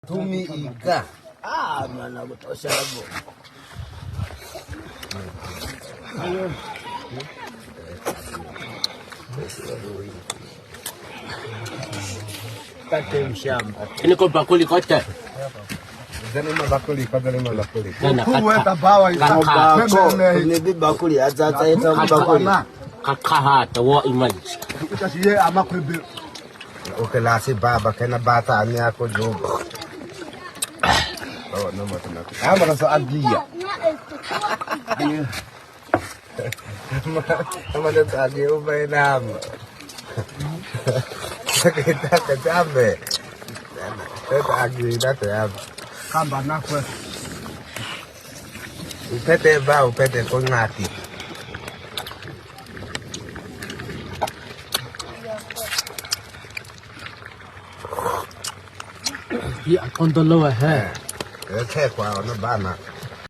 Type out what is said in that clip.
Tumika. Mwana kutosha hapo. Kate mshamba. Niko bakuli kote. Zanima bakuli kwa zanima bakuli. Kuweka bawa Ni bakuli azaza ita bakuli. Kakaha tawo image. Utasiye amakwebe. Ukelasi baba kana bata ani yako jogo. Oh no matuna. Ama kaso agia. Ama ndo agia ubainama. Kita kejambe. Kita agia data ya. Kamba nakwe. Upete kongati. Ye akondolo he. Kekwa ona bana.